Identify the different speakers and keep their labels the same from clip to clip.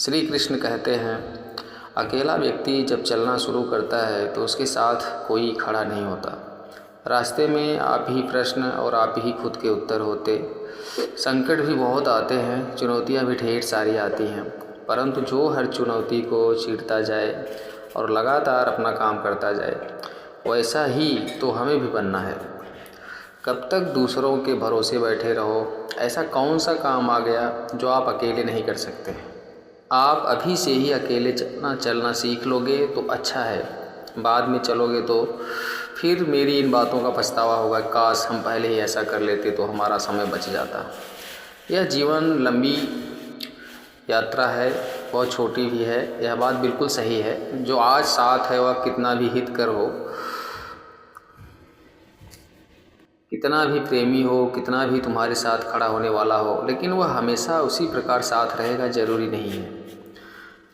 Speaker 1: श्री कृष्ण कहते हैं, अकेला व्यक्ति जब चलना शुरू करता है तो उसके साथ कोई खड़ा नहीं होता। रास्ते में आप ही प्रश्न और आप ही खुद के उत्तर होते। संकट भी बहुत आते हैं, चुनौतियां भी ढेर सारी आती हैं, परंतु जो हर चुनौती को चीरता जाए और लगातार अपना काम करता जाए, वैसा ही तो हमें भी बनना है। कब तक दूसरों के भरोसे बैठे रहो? ऐसा कौन सा काम आ गया जो आप अकेले नहीं कर सकते? आप अभी से ही अकेले चलना सीख लोगे तो अच्छा है। बाद में चलोगे तो फिर मेरी इन बातों का पछतावा होगा, काश हम पहले ही ऐसा कर लेते तो हमारा समय बच जाता। यह जीवन लंबी यात्रा है, बहुत छोटी भी है। यह बात बिल्कुल सही है। जो आज साथ है वह कितना भी हितकर हो, कितना भी प्रेमी हो, कितना भी तुम्हारे साथ खड़ा होने वाला हो, लेकिन वह हमेशा उसी प्रकार साथ रहेगा ज़रूरी नहीं है।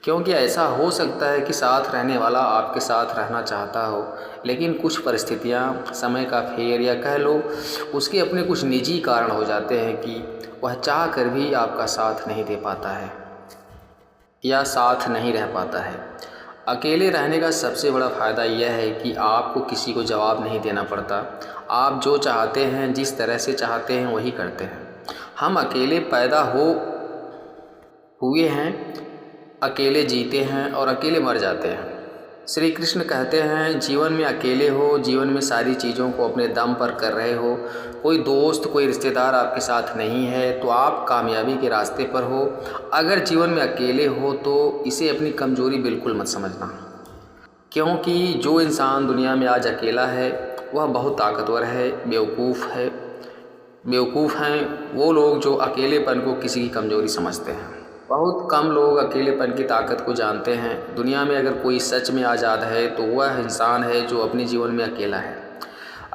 Speaker 1: क्योंकि ऐसा हो सकता है कि साथ रहने वाला आपके साथ रहना चाहता हो, लेकिन कुछ परिस्थितियाँ, समय का फेर या कह लो उसके अपने कुछ निजी कारण हो जाते हैं कि वह चाह कर भी आपका साथ नहीं दे पाता है या साथ नहीं रह पाता है। अकेले रहने का सबसे बड़ा फ़ायदा यह है कि आपको किसी को जवाब नहीं देना पड़ता। आप जो चाहते हैं, जिस तरह से चाहते हैं वही करते हैं। हम अकेले पैदा हुए हैं, अकेले जीते हैं और अकेले मर जाते हैं। श्री कृष्ण कहते हैं, जीवन में अकेले हो, जीवन में सारी चीज़ों को अपने दम पर कर रहे हो, कोई दोस्त कोई रिश्तेदार आपके साथ नहीं है, तो आप कामयाबी के रास्ते पर हो। अगर जीवन में अकेले हो तो इसे अपनी कमज़ोरी बिल्कुल मत समझना, क्योंकि जो इंसान दुनिया में आज अकेला है वह बहुत ताकतवर है। बेवकूफ़ हैं वो लोग जो अकेलेपन को किसी की कमज़ोरी समझते हैं। बहुत कम लोग अकेलेपन की ताकत को जानते हैं। दुनिया में अगर कोई सच में आज़ाद है तो वह इंसान है जो अपने जीवन में अकेला है।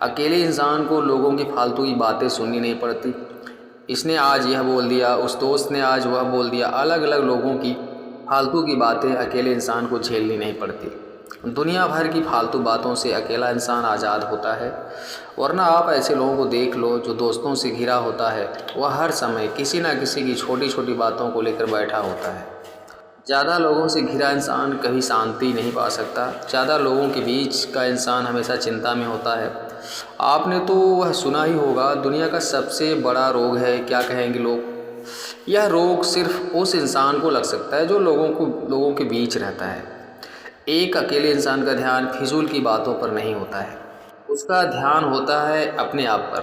Speaker 1: अकेले इंसान को लोगों की फालतू की बातें सुननी नहीं पड़ती। इसने आज यह बोल दिया, उस दोस्त ने आज वह बोल दिया। अलग अलग लोगों की फालतू की बातें अकेले इंसान को झेलनी नहीं पड़ती। दुनिया भर की फालतू बातों से अकेला इंसान आज़ाद होता है। वरना आप ऐसे लोगों को देख लो जो दोस्तों से घिरा होता है, वह हर समय किसी न किसी की छोटी छोटी बातों को लेकर बैठा होता है। ज़्यादा लोगों से घिरा इंसान कभी शांति नहीं पा सकता। ज़्यादा लोगों के बीच का इंसान हमेशा चिंता में होता है। आपने तो वह सुना ही होगा, दुनिया का सबसे बड़ा रोग है, क्या कहेंगे लोग, यह रोग सिर्फ उस इंसान को लग सकता है जो लोगों के बीच रहता है। एक अकेले इंसान का ध्यान फिजूल की बातों पर नहीं होता है, उसका ध्यान होता है अपने आप पर,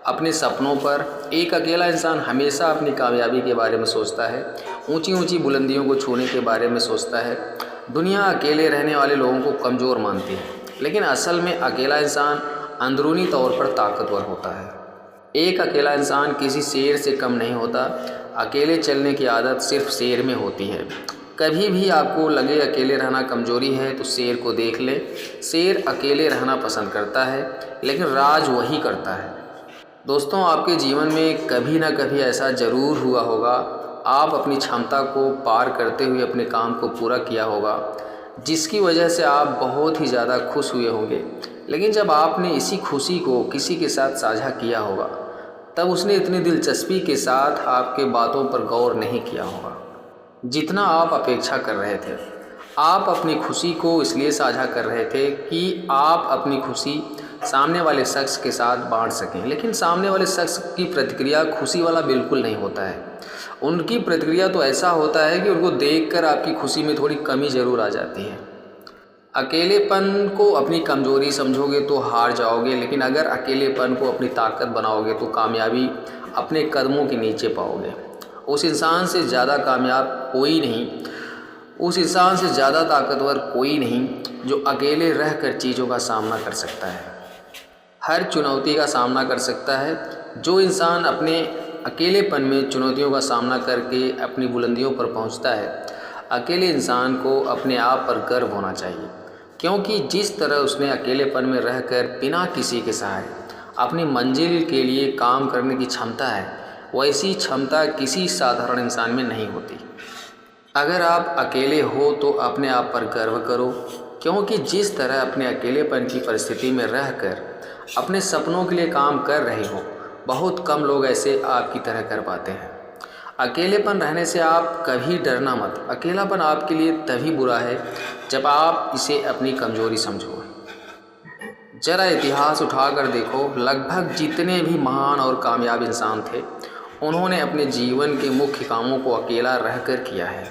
Speaker 1: अपने सपनों पर। एक अकेला इंसान हमेशा अपनी कामयाबी के बारे में सोचता है, ऊंची ऊंची बुलंदियों को छूने के बारे में सोचता है। दुनिया अकेले रहने वाले लोगों को कमज़ोर मानती है, लेकिन असल में अकेला इंसान अंदरूनी तौर पर ताकतवर होता है। एक अकेला इंसान किसी शेर से कम नहीं होता। अकेले चलने की आदत सिर्फ शेर में होती है। कभी भी आपको लगे अकेले रहना कमज़ोरी है तो शेर को देख ले। शेर अकेले रहना पसंद करता है, लेकिन राज वही करता है। दोस्तों, आपके जीवन में कभी ना कभी ऐसा ज़रूर हुआ होगा, आप अपनी क्षमता को पार करते हुए अपने काम को पूरा किया होगा, जिसकी वजह से आप बहुत ही ज़्यादा खुश हुए होंगे। लेकिन जब आपने इसी खुशी को किसी के साथ साझा किया होगा, तब उसने इतनी दिलचस्पी के साथ आपके बातों पर गौर नहीं किया होगा जितना आप अपेक्षा कर रहे थे। आप अपनी खुशी को इसलिए साझा कर रहे थे कि आप अपनी खुशी सामने वाले शख्स के साथ बांट सकें, लेकिन सामने वाले शख्स की प्रतिक्रिया खुशी वाला बिल्कुल नहीं होता है। उनकी प्रतिक्रिया तो ऐसा होता है कि उनको देखकर आपकी खुशी में थोड़ी कमी ज़रूर आ जाती है। अकेलेपन को अपनी कमज़ोरी समझोगे तो हार जाओगे, लेकिन अगर अकेलेपन को अपनी ताकत बनाओगे तो कामयाबी अपने कदमों के नीचे पाओगे। उस इंसान से ज़्यादा कामयाब कोई नहीं, उस इंसान से ज़्यादा ताकतवर कोई नहीं जो अकेले रह कर चीज़ों का सामना कर सकता है, हर चुनौती का सामना कर सकता है। जो इंसान अपने अकेलेपन में चुनौतियों का सामना करके अपनी बुलंदियों पर पहुंचता है, अकेले इंसान को अपने आप पर गर्व होना चाहिए, क्योंकि जिस तरह उसने अकेलेपन में रहकर बिना किसी के सहारे अपनी मंजिल के लिए काम करने की क्षमता है, वैसी क्षमता किसी साधारण इंसान में नहीं होती। अगर आप अकेले हो तो अपने आप पर गर्व करो, क्योंकि जिस तरह अपने अकेलेपन की परिस्थिति में रहकर अपने सपनों के लिए काम कर रहे हो, बहुत कम लोग ऐसे आपकी तरह कर पाते हैं। अकेलेपन रहने से आप कभी डरना मत। अकेलापन आपके लिए तभी बुरा है जब आप इसे अपनी कमजोरी समझो। जरा इतिहास उठाकर देखो, लगभग जितने भी महान और कामयाब इंसान थे, उन्होंने अपने जीवन के मुख्य कामों को अकेला रहकर किया है।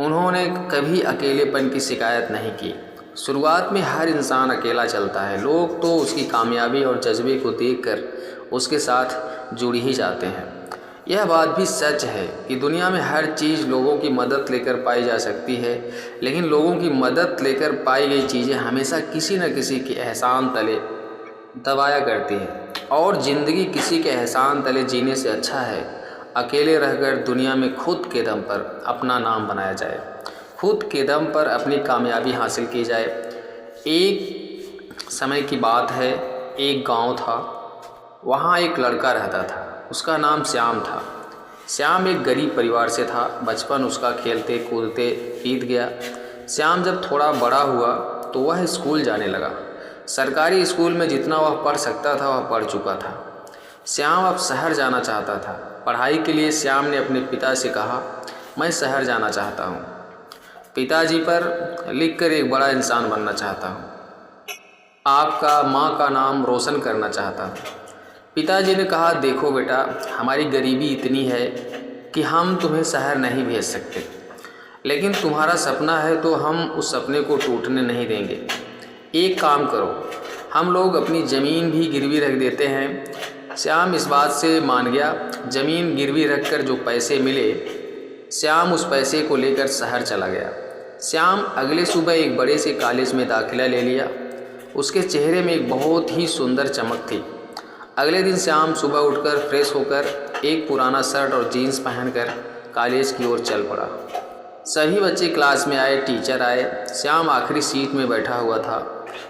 Speaker 1: उन्होंने कभी अकेलेपन की शिकायत नहीं की। शुरुआत में हर इंसान अकेला चलता है। लोग तो उसकी कामयाबी और जज्बे को देखकर उसके साथ जुड़ ही जाते हैं। यह बात भी सच है कि दुनिया में हर चीज़ लोगों की मदद लेकर पाई जा सकती है, लेकिन लोगों की मदद लेकर पाई गई चीज़ें हमेशा किसी न किसी के एहसान तले दबाया करती है। और ज़िंदगी किसी के एहसान तले जीने से अच्छा है अकेले रहकर दुनिया में खुद के दम पर अपना नाम बनाया जाए, खुद के दम पर अपनी कामयाबी हासिल की जाए। एक समय की बात है, एक गांव था, वहाँ एक लड़का रहता था। उसका नाम श्याम था। श्याम एक गरीब परिवार से था। बचपन उसका खेलते कूदते बीत गया। श्याम जब थोड़ा बड़ा हुआ तो वह स्कूल जाने लगा। सरकारी स्कूल में जितना वह पढ़ सकता था वह पढ़ चुका था। श्याम अब शहर जाना चाहता था। पढ़ाई के लिए श्याम ने अपने पिता से कहा, मैं शहर जाना चाहता हूँ। पिताजी पर लिखकर एक बड़ा इंसान बनना चाहता हूँ। आपका माँ का नाम रोशन करना चाहता हूँ। पिताजी ने कहा, देखो बेटा, हमारी गरीबी इतनी है कि हम तुम्हें शहर नहीं भेज सकते, लेकिन तुम्हारा सपना है तो हम उस सपने को टूटने नहीं देंगे। एक काम करो, हम लोग अपनी ज़मीन भी गिरवी रख देते हैं। श्याम इस बात से मान गया। ज़मीन गिरवी रखकर जो पैसे मिले, श्याम उस पैसे को लेकर शहर चला गया। श्याम अगले सुबह एक बड़े से कॉलेज में दाखिला ले लिया। उसके चेहरे में एक बहुत ही सुंदर चमक थी। अगले दिन श्याम सुबह उठकर फ्रेश होकर एक पुराना शर्ट और जीन्स पहनकर कॉलेज की ओर चल पड़ा। सभी बच्चे क्लास में आए, टीचर आए। श्याम आखिरी सीट में बैठा हुआ था।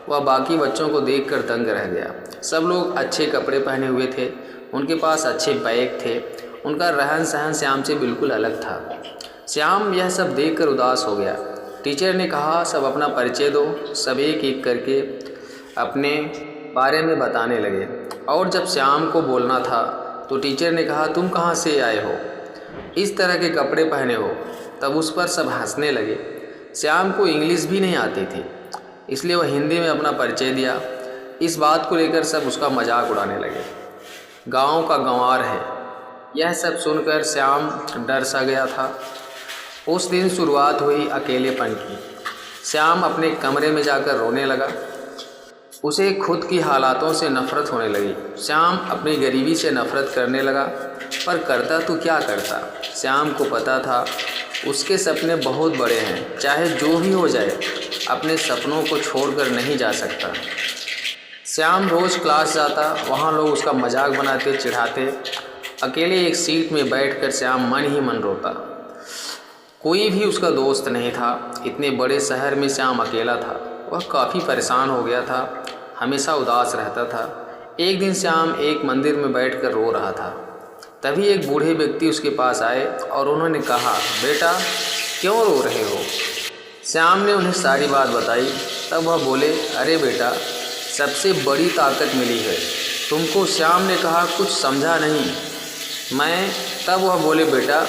Speaker 1: वह बाकी बच्चों को देखकर दंग रह गया। सब लोग अच्छे कपड़े पहने हुए थे, उनके पास अच्छे बैग थे, उनका रहन सहन श्याम से बिल्कुल अलग था। श्याम यह सब देखकर उदास हो गया। टीचर ने कहा, सब अपना परिचय दो। सब एक एक करके अपने बारे में बताने लगे। और जब श्याम को बोलना था तो टीचर ने कहा, तुम कहाँ से आए हो, इस तरह के कपड़े पहने हो। तब उस पर सब हंसने लगे। श्याम को इंग्लिश भी नहीं आती थी, इसलिए वह हिंदी में अपना परिचय दिया। इस बात को लेकर सब उसका मजाक उड़ाने लगे। गांव का गंवार है। यह सब सुनकर श्याम डर सा गया था। उस दिन शुरुआत हुई अकेलेपन की। श्याम अपने कमरे में जाकर रोने लगा। उसे खुद की हालातों से नफ़रत होने लगी। श्याम अपनी गरीबी से नफ़रत करने लगा, पर करता तो क्या करता। श्याम को पता था उसके सपने बहुत बड़े हैं, चाहे जो भी हो जाए अपने सपनों को छोड़कर नहीं जा सकता। श्याम रोज़ क्लास जाता, वहाँ लोग उसका मजाक बनाते, चिढ़ाते। अकेले एक सीट में बैठकर श्याम मन ही मन रोता। कोई भी उसका दोस्त नहीं था। इतने बड़े शहर में श्याम अकेला था। वह काफ़ी परेशान हो गया था, हमेशा उदास रहता था। एक दिन श्याम एक मंदिर में बैठकर रो रहा था। तभी एक बूढ़े व्यक्ति उसके पास आए और उन्होंने कहा, बेटा क्यों रो रहे हो। श्याम ने उन्हें सारी बात बताई। तब वह बोले, अरे बेटा, सबसे बड़ी ताकत मिली है तुमको। श्याम ने कहा, कुछ समझा नहीं मैं। तब वह बोले, बेटा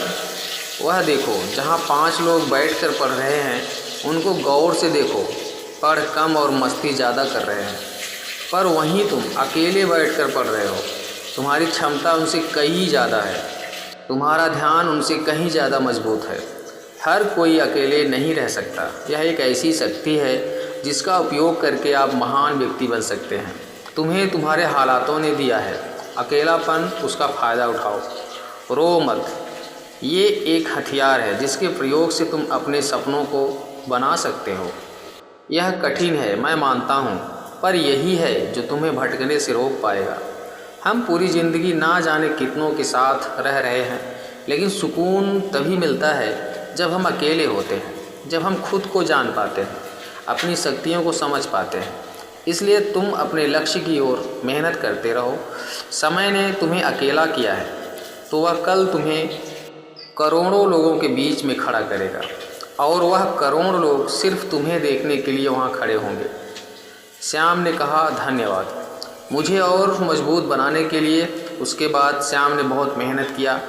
Speaker 1: वह देखो, जहाँ 5 लोग बैठकर पढ़ रहे हैं उनको गौर से देखो, पढ़ कम और मस्ती ज़्यादा कर रहे हैं, पर वहीं तुम अकेले बैठकर पढ़ रहे हो। तुम्हारी क्षमता उनसे कहीं ज़्यादा है, तुम्हारा ध्यान उनसे कहीं ज़्यादा मजबूत है। हर कोई अकेले नहीं रह सकता। यह एक ऐसी शक्ति है जिसका उपयोग करके आप महान व्यक्ति बन सकते हैं। तुम्हें तुम्हारे हालातों ने दिया है, अकेलापन उसका फ़ायदा उठाओ। रो मत। ये एक हथियार है जिसके प्रयोग से तुम अपने सपनों को बना सकते हो। यह कठिन है, मैं मानता हूँ, पर यही है जो तुम्हें भटकने से रोक पाएगा। हम पूरी ज़िंदगी ना जाने कितनों के साथ रह रहे हैं, लेकिन सुकून तभी मिलता है जब हम अकेले होते हैं, जब हम खुद को जान पाते हैं, अपनी शक्तियों को समझ पाते हैं। इसलिए तुम अपने लक्ष्य की ओर मेहनत करते रहो। समय ने तुम्हें अकेला किया है तो वह कल तुम्हें करोड़ों लोगों के बीच में खड़ा करेगा, और वह करोड़ लोग सिर्फ तुम्हें देखने के लिए वहाँ खड़े होंगे। श्याम ने कहा, धन्यवाद, मुझे और मजबूत बनाने के लिए। उसके बाद श्याम ने बहुत मेहनत किया।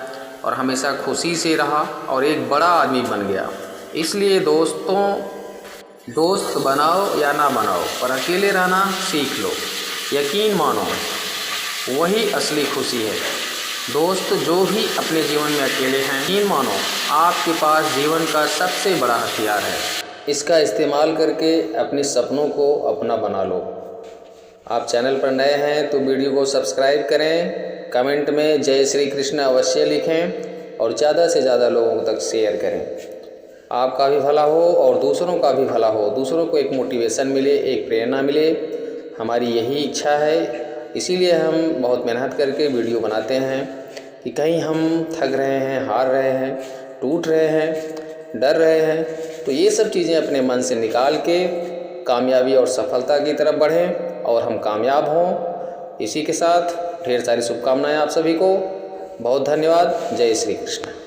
Speaker 1: और हमेशा खुशी से रहा और एक बड़ा आदमी बन गया। इसलिए दोस्तों, दोस्त बनाओ या ना बनाओ, पर अकेले रहना सीख लो। यकीन मानो, वही असली खुशी है। दोस्त जो भी अपने जीवन में अकेले हैं, यकीन मानो आपके पास जीवन का सबसे बड़ा हथियार है। इसका इस्तेमाल करके अपने सपनों को अपना बना लो। आप चैनल पर नए हैं तो वीडियो को सब्सक्राइब करें, कमेंट में जय श्री कृष्ण अवश्य लिखें और ज़्यादा से ज़्यादा लोगों तक शेयर करें। आपका भी भला हो और दूसरों का भी भला हो, दूसरों को एक मोटिवेशन मिले, एक प्रेरणा मिले, हमारी यही इच्छा है। इसीलिए हम बहुत मेहनत करके वीडियो बनाते हैं कि कहीं हम थक रहे हैं, हार रहे हैं, टूट रहे हैं, डर रहे हैं, तो ये सब चीज़ें अपने मन से निकाल के कामयाबी और सफलता की तरफ बढ़ें और हम कामयाब हों। इसी के साथ ढेर सारी शुभकामनाएं आप सभी को। बहुत धन्यवाद। जय श्री कृष्ण।